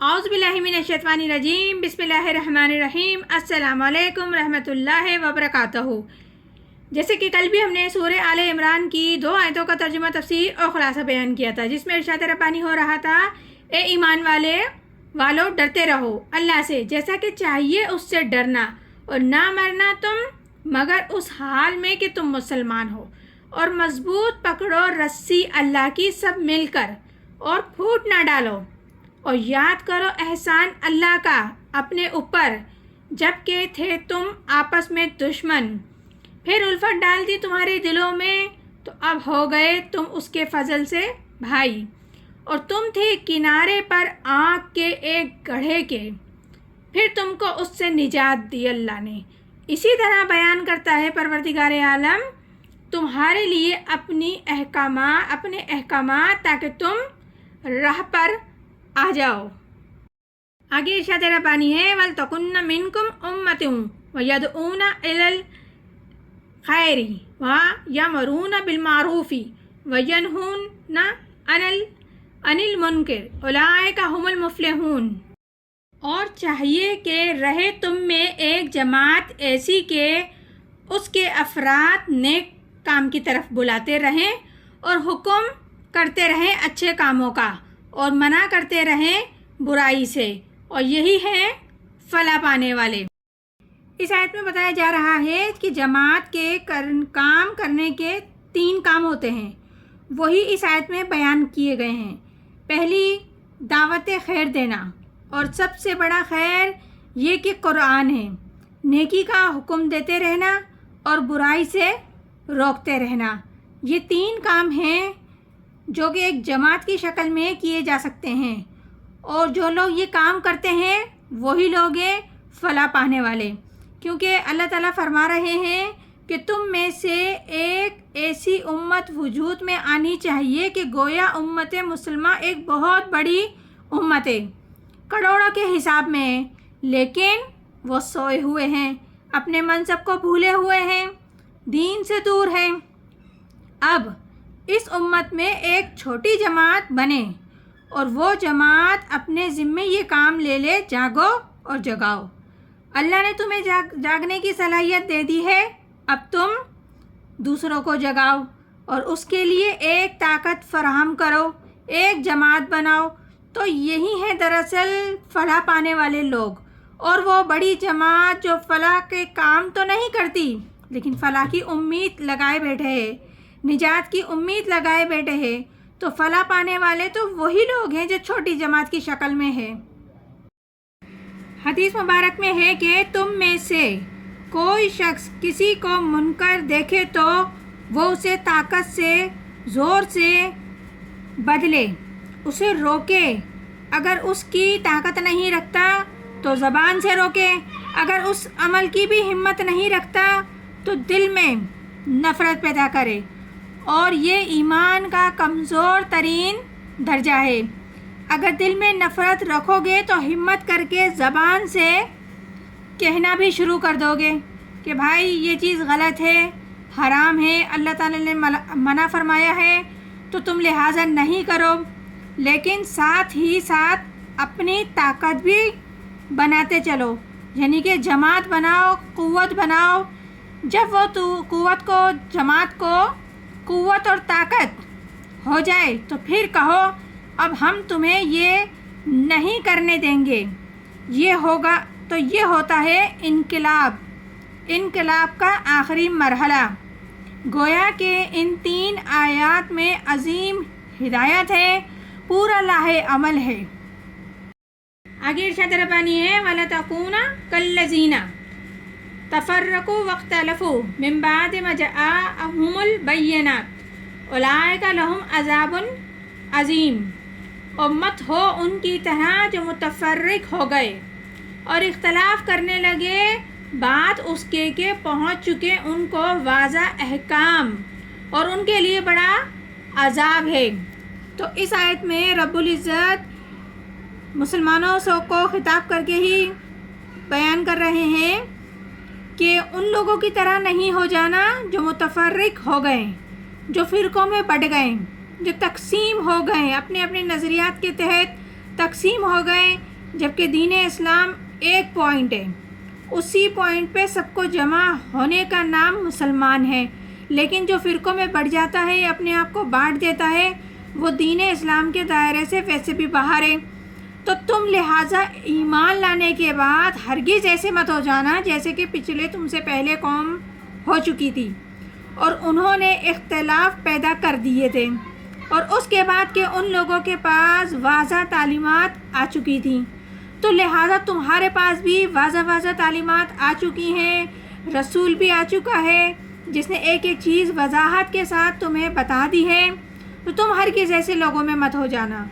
औज़ु बिल्लाहि मिनश्शैतानिर्रजीम बिस्मिल्लाहिर्रहमानिर्रहीम अस्सलामु अलैकुम रहमतुल्लाहि व बरकातहू। जैसे कि कल भी हमने सूरह आले इमरान की 2 आयतों का तर्जुमा, तफसीर और ख़ुलासा बयान किया था, जिसमें इरशाद रब्बानी हो रहा था, ए ईमान वालों डरते रहो अल्लाह से जैसा कि चाहिए उससे डरना, और ना मरना तुम मगर उस हाल में कि तुम मुसलमान हो, और मजबूत पकड़ो रस्सी अल्लाह की सब मिलकर और फूट ना डालो, और याद करो एहसान अल्लाह का अपने ऊपर जबकि थे तुम आपस में दुश्मन, फिर उल्फत डाल दी तुम्हारे दिलों में तो अब हो गए तुम उसके फजल से भाई, और तुम थे किनारे पर आग के एक गड्ढे के, फिर तुमको उससे निजात दी अल्लाह ने। इसी तरह बयान करता है परवरदिगार आलम तुम्हारे लिए अपने अहकामात ताकि तुम राह पर आ जाओ। आगे इरशाद रब्बानी है, वल तकुन्ना मिनकुम उम्मतुन व यदऊना इलल खैरि व यमरूना बिल मारूफी व यनहूना अनिल मुनकर उलाइका हुमुल मुफलिहून। और चाहिए कि रहे तुम में एक जमात ऐसी के उसके अफराद नेक काम की तरफ बुलाते रहें और हुक्म करते रहें अच्छे कामों का और मना करते रहें बुराई से, और यही है फला पाने वाले। इस आयत में बताया जा रहा है कि जमात के काम करने के 3 काम होते हैं, वही इस आयत में बयान किए गए हैं। पहली, दावत खैर देना, और सबसे बड़ा खैर ये कि कुरान है, नेकी का हुक्म देते रहना और बुराई से रोकते रहना। ये 3 काम हैं जो कि एक जमात की शक्ल में किए जा सकते हैं, और जो लोग ये काम करते हैं वही लोग हैं फला पाने वाले, क्योंकि अल्लाह ताला फरमा रहे हैं कि तुम में से एक ऐसी उम्मत वजूद में आनी चाहिए कि गोया उम्मत मुसलमा एक बहुत बड़ी उम्मत है, करोड़ों के हिसाब में है, लेकिन वो सोए हुए हैं, अपने मनसब को भूले हुए हैं, दीन से दूर हैं। अब इस उम्मत में एक छोटी जमात बने और वो जमात अपने ज़िम्मे ये काम ले ले, जागो और जगाओ। अल्लाह ने तुम्हें जागने की सलाहियत दे दी है, अब तुम दूसरों को जगाओ और उसके लिए एक ताकत फराहम करो, एक जमात बनाओ। तो यही है दरअसल फलाह पाने वाले लोग, और वो बड़ी जमात जो फलाह के काम तो नहीं करती लेकिन फलाह की उम्मीद लगाए बैठे है, निजात की उम्मीद लगाए बैठे हैं। तो फलाह पाने वाले तो वही लोग हैं जो छोटी जमात की शक्ल में है। हदीस मुबारक में है कि तुम में से कोई शख्स किसी को मुनकर देखे तो वो उसे ताकत से, ज़ोर से बदले, उसे रोके। अगर उसकी ताकत नहीं रखता तो ज़बान से रोके, अगर उस अमल की भी हिम्मत नहीं रखता तो दिल में नफ़रत पैदा करे, और ये ईमान का कमज़ोर तरीन दर्जा है। अगर दिल में नफ़रत रखोगे तो हिम्मत करके ज़बान से कहना भी शुरू कर दोगे कि भाई ये चीज़ गलत है, हराम है, अल्लाह ताला ने मना फरमाया है, तो तुम लिहाजा नहीं करो। लेकिन साथ ही साथ अपनी ताकत भी बनाते चलो, यानी कि जमात बनाओ, क़ुव्वत बनाओ। जब वो जमात को क़ुव्वत और ताकत हो जाए तो फिर कहो अब हम तुम्हें ये नहीं करने देंगे। ये होगा तो ये होता है इनकलाब का आखिरी मरहला। गोया के इन 3 आयात में अजीम हिदायत है, पूरा लाहे अमल है। आगे इरशाद रब्बानी है, वला तकूना कल्लज़ीना तफर्रकू वख्तलफू मिन बाद मा जाअहुमुल बय्यिनात उलाइका लहुम अज़ाबुन अज़ीम। और मत हो उनकी तरह जो मुतफर्रिक हो गए और इख्तलाफ करने लगे बात उसके के पहुँच चुके उनको वाज़ा अहकाम, और उनके लिए बड़ा अज़ाब है। तो इस आयत में रब्बुल इज़्ज़त मुसलमानों को खिताब करके ही बयान कर रहे हैं कि उन लोगों की तरह नहीं हो जाना जो मुतफर्रिक हो गए, जो फ़िरक़ों में बट गए, जो तकसीम हो गए, अपने अपने नज़रियात के तहत तकसीम हो गए, جبکہ دین اسلام ایک پوائنٹ ہے، اسی پوائنٹ پہ سب کو جمع ہونے کا نام مسلمان ہے، لیکن جو فرقوں میں بڑھ جاتا ہے، اپنے آپ کو بانٹ دیتا ہے، وہ دین اسلام کے دائرے سے ویسے بھی باہر ہے۔ تو تم لہٰذا ایمان لانے کے بعد ہرگز ایسے مت ہو جانا جیسے کہ پچھلے تم سے پہلے قوم ہو چکی تھی اور انہوں نے اختلاف پیدا کر دیے تھے، اور اس کے بعد کہ ان لوگوں کے پاس واضح تعلیمات آ چکی تھیں، تو لہٰذا تمہارے پاس بھی واضح تعلیمات آ چکی ہیں، رسول بھی آ چکا ہے جس نے ایک ایک چیز وضاحت کے ساتھ تمہیں بتا دی ہے۔ تو تم ہرگز ایسے لوگوں میں مت ہو جانا،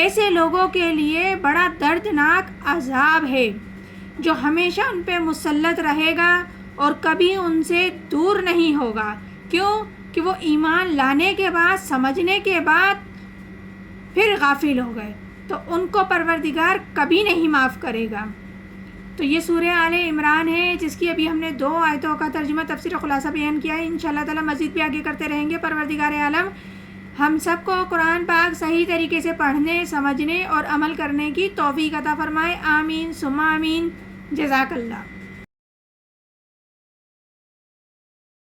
ایسے لوگوں کے لیے بڑا دردناک عذاب ہے جو ہمیشہ ان پہ مسلط رہے گا اور کبھی ان سے دور نہیں ہوگا۔ کیوں؟ کہ وہ ایمان لانے کے بعد، سمجھنے کے بعد پھر غافل ہو گئے، تو ان کو پروردگار کبھی نہیں معاف کرے گا۔ تو یہ سورہ آل عمران ہے جس کی ابھی ہم نے 2 آیتوں کا ترجمہ تفسیر و خلاصہ بیان کیا ہے۔ انشاءاللہ تعالی مزید بھی آگے کرتے رہیں گے۔ پروردگار عالم ہم سب کو قرآن پاک صحیح طریقے سے پڑھنے، سمجھنے اور عمل کرنے کی توفیق عطا فرمائے۔ آمین ثم آمین۔ جزاک اللہ۔